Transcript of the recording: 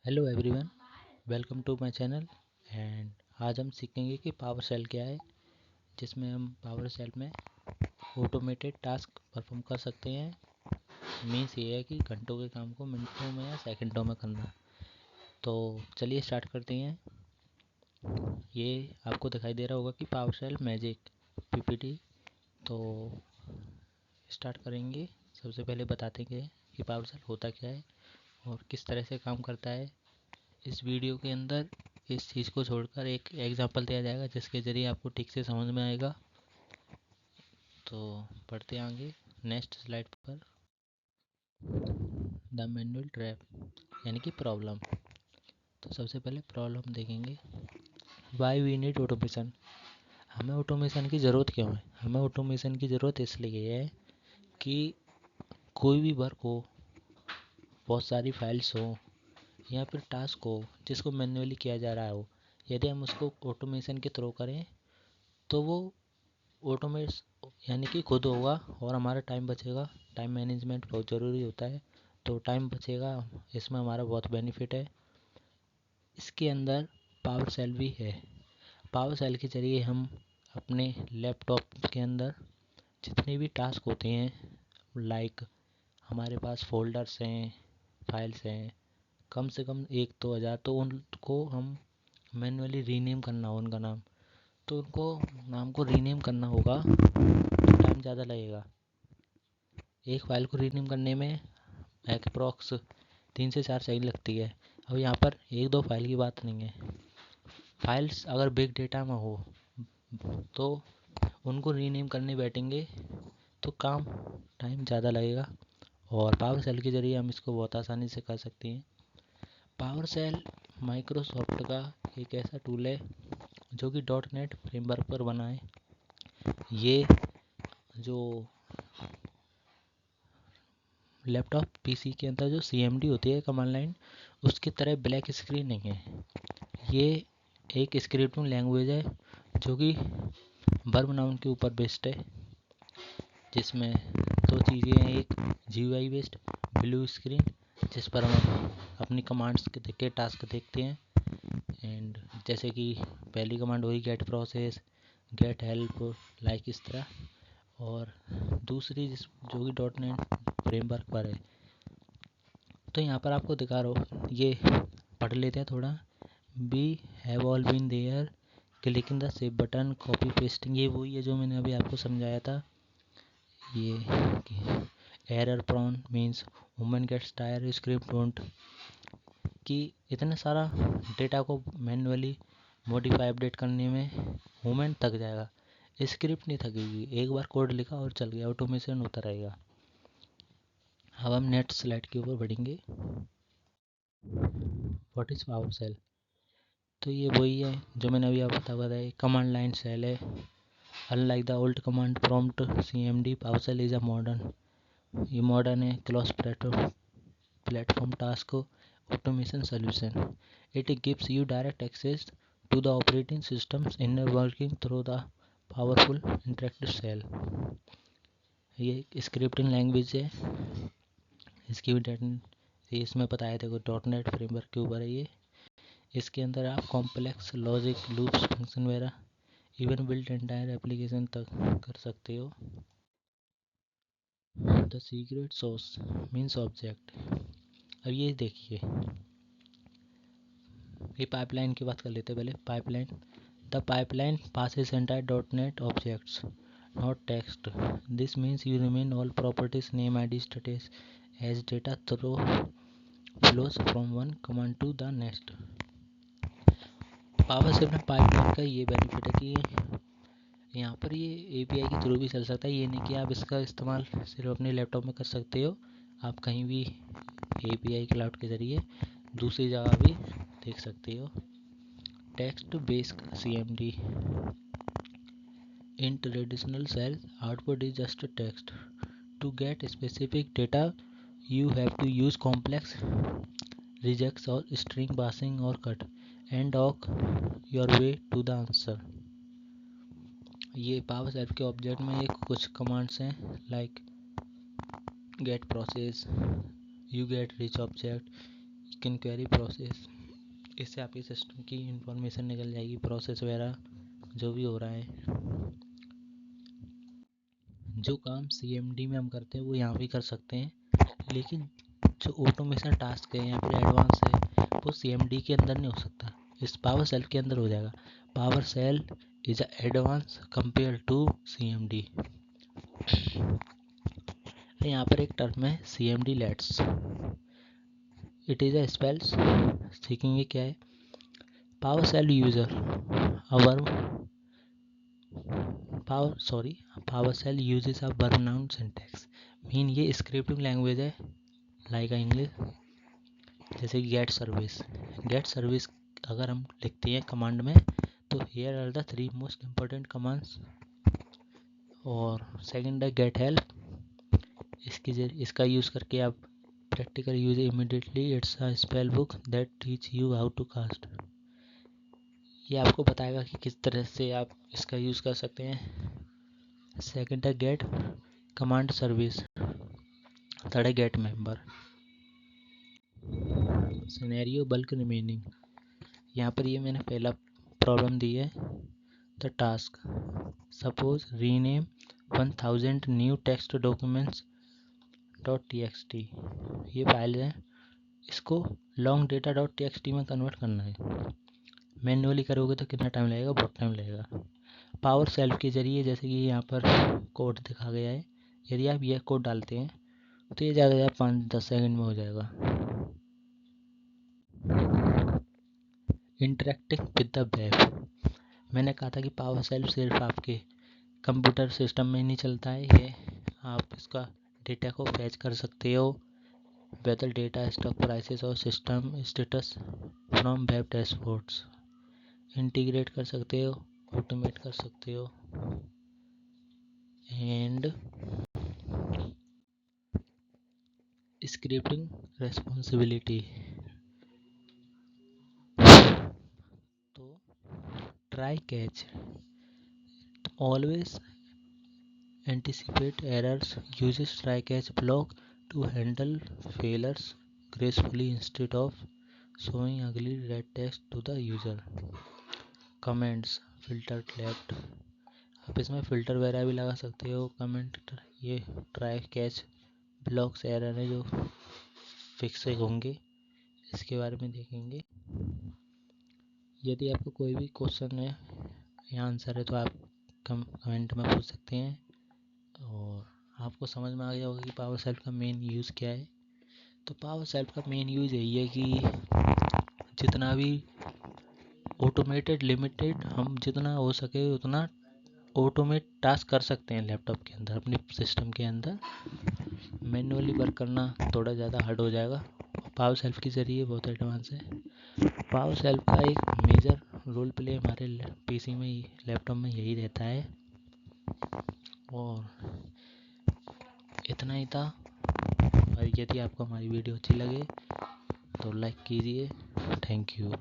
Hello everyone, welcome to my channel. And आज हम सीखेंगे कि पावर सेल क्या है, जिसमें हम पावर सेल में ऑटोमेटेड टास्क परफॉर्म कर सकते हैं। मीन्स ये है कि घंटों के काम को मिनटों में या सेकंडों में करना। तो चलिए स्टार्ट करते हैं। ये आपको दिखाई दे रहा होगा कि पावर सेल मैजिक पीपीटी। तो स्टार्ट करेंगे। सबसे पहले बताते हैं कि पावर सेल होता क्या है और किस तरह से काम करता है। इस वीडियो के अंदर इस चीज़ को छोड़कर एक एग्जांपल दिया जाएगा जिसके ज़रिए आपको ठीक से समझ में आएगा। तो पढ़ते हैं आगे नेक्स्ट स्लाइड पर। द मैनुअल ट्रैप यानी कि प्रॉब्लम। तो सबसे पहले प्रॉब्लम देखेंगे। Why we need automation. हमें ऑटोमेशन की ज़रूरत क्यों है? हमें ऑटोमेशन की ज़रूरत इसलिए है कि कोई भी वर्क हो, बहुत सारी फाइल्स हो या फिर टास्क हो जिसको मैन्युअली किया जा रहा हो, यदि हम उसको ऑटोमेशन के थ्रू करें तो वो ऑटोमेट यानी कि खुद होगा और हमारा टाइम बचेगा। टाइम मैनेजमेंट बहुत ज़रूरी होता है, तो टाइम बचेगा, इसमें हमारा बहुत बेनिफिट है। इसके अंदर पावर सेल भी है। पावर सेल के ज़रिए हम अपने लैपटॉप के अंदर जितने भी टास्क होते हैं, लाइक हमारे पास फोल्डर्स हैं, फाइल्स हैं, कम से कम 1-2 हज़ार, तो उनको हम मैन्युअली रीनेम करना हो उनका नाम, तो उनको नाम को रीनेम करना होगा तो टाइम ज़्यादा लगेगा। एक फ़ाइल को रीनेम करने में अप्रॉक्स 3 से 4 सेकंड लगती है। अब यहाँ पर 1-2 फाइल की बात नहीं है। फाइल्स अगर बिग डेटा में हो तो उनको रीनेम करने बैठेंगे तो टाइम ज़्यादा लगेगा, और पावर सेल के ज़रिए हम इसको बहुत आसानी से कर सकते हैं। पावर सेल माइक्रोसॉफ्ट का एक ऐसा टूल है जो कि .NET फ्रेमवर्क पर बना है। ये जो लैपटॉप पीसी के अंदर जो CMD होती है, कमांड लाइन, उसकी तरह ब्लैक स्क्रीन नहीं है। ये एक स्क्रिप्टिंग लैंग्वेज है जो कि वर्ब नाउन के ऊपर बेस्ड है, जिसमें दो चीज़ें हैं। एक GUI बेस्ड ब्लू स्क्रीन, जिस पर हम अपनी कमांड्स के देख के टास्क देखते हैं। एंड जैसे कि पहली कमांड हुई get process, get help, like इस तरह। और दूसरी जो कि .NET फ्रेमवर्क पर है। तो यहाँ पर आपको दिखा रहा हूँ, ये पढ़ लेते हैं थोड़ा। We have all been there, clicking the save button, copy pasting, ये वही है जो मैंने अभी आपको समझाया था। ये error prone means human gets tired, script don't, कि इतना सारा डेटा को मैन्युअली मॉडिफाई अपडेट करने में वुमेन थक जाएगा, स्क्रिप्ट नहीं थकेगी। एक बार कोड लिखा और चल गया, ऑटोमेशन होता रहेगा। अब हम नेक्स्ट स्लाइड के ऊपर बढ़ेंगे। What is PowerShell? तो ये वही है जो मैंने अभी आपको बताया, कमांड लाइन सेल है। Unlike the old command prompt CMD, PowerShell is a ये मॉडर्न है cross platform task automation solution. It gives you direct access to the operating system's inner working through the powerful interactive cell। ये scripting language है, इसकी भी इसमें बताया देखो .NET framework के ऊपर है ये। इसके अंदर आप कॉम्प्लेक्स लॉजिक लूप्स फंक्शन वगैरह, इवन बिल्ट एंटायर एप्लीकेशन तक कर सकते हो। The secret source means object. अब ये देखिए, ये पाइपलाइन की बात कर लेते हैं पहले। Pipeline, the pipeline passes entire .NET objects, not text. This means you remain all properties, name, ID, status as data flows from one command to the next। PowerShell में पाइपलाइन का ये benefit है कि यहाँ पर ये API के through भी चल सकता है। ये नहीं कि आप इसका इस्तेमाल सिर्फ अपने लैपटॉप में कर सकते हो, आप कहीं भी API क्लाउड के ज़रिए दूसरी जगह भी देख सकते हो। Text based CMD, in traditional cell, output is just text. To get specific data, you have to use complex regex or string parsing or cut and dock your way to the answer। ये power cell के object में ये कुछ commands हैं, like get process, you get rich object, can query process, इससे आपके system की information निकल जाएगी, प्रोसेस वगैरह जो भी हो रहा है। जो काम CMD में हम करते हैं वो यहाँ भी कर सकते हैं, लेकिन जो ऑटोमेशन टास्क है या फिर एडवांस है वो CMD के अंदर नहीं हो सकता, इस पावर सेल के अंदर हो जाएगा। PowerShell is advance compare to CMD। यहाँ पर एक टर्म है CMD lets, it is a spells, सीखेंगे क्या है। PowerShell user our PowerShell uses a verb noun syntax, mean ये स्क्रिप्टिंग लैंग्वेज है लाइक इंग्लिश, जैसे गेट सर्विस अगर हम लिखते हैं कमांड में तो here are the 3 most important commands. और सेकंड है गेट हेल्प, इसका यूज़ करके आप practical use immediately, it's a spell book that teach you how to cast, ये आपको बताएगा कि किस तरह से आप इसका यूज़ कर सकते हैं। सेकंड है गेट कमांड सर्विस, थर्ड है get member. Scenario bulk renaming, यहाँ पर ये मैंने पहला प्रॉब्लम दी है। The task suppose rename 1000 new text documents .txt, ये फाइल है, इसको लॉन्ग डेटा .txt में कन्वर्ट करना है। मैन्युअली करोगे तो कितना टाइम लगेगा, बहुत टाइम लगेगा। पावर सेल के जरिए, जैसे कि यहाँ पर कोड दिखा गया है, यदि आप यह कोड डालते हैं तो ये ज़्यादा 5-10 सेकंड में हो जाएगा। इंटरेक्टिंग विद द वेब, मैंने कहा था कि पावर सेल सिर्फ आपके कंप्यूटर सिस्टम में नहीं चलता है, ये आप इसका डेटा को फैच कर सकते हो, वेदर डेटा, स्टॉक प्राइसेस और system status from web dashboards, integrate कर सकते हो, ऑटोमेट कर सकते हो, एंड स्क्रिप्टिंग रेस्पॉन्सिबिलिटी। तो try catch, always anticipate errors, uses try catch block to handle failures gracefully instead of showing ugly red text to the user. Comments filter left, आप इसमें filter वगैरह भी लगा सकते हो। कमेंट, ये ट्राई कैच ब्लॉक्स एरर है जो फिक्स होंगे, इसके बारे में देखेंगे। यदि आपको कोई भी क्वेश्चन है या आंसर है तो आप कमेंट में पूछ सकते हैं, और आपको समझ में आ गया होगा कि पावर सेल का मेन यूज़ क्या है। तो पावर सेल का मेन यूज़ यही है कि जितना भी ऑटोमेटेड लिमिटेड हम जितना हो सके उतना ऑटोमेट टास्क कर सकते हैं लैपटॉप के अंदर, अपने सिस्टम के अंदर। मैन्युअली वर्क करना थोड़ा ज़्यादा हार्ड हो जाएगा, पावर सेल के ज़रिए बहुत एडवांस है। पावर सेल का एक मेजर रोल प्ले हमारे PC में, लैपटॉप में यही रहता है। और इतना ही था, और यदि आपको हमारी वीडियो अच्छी लगे तो लाइक कीजिए। Thank you.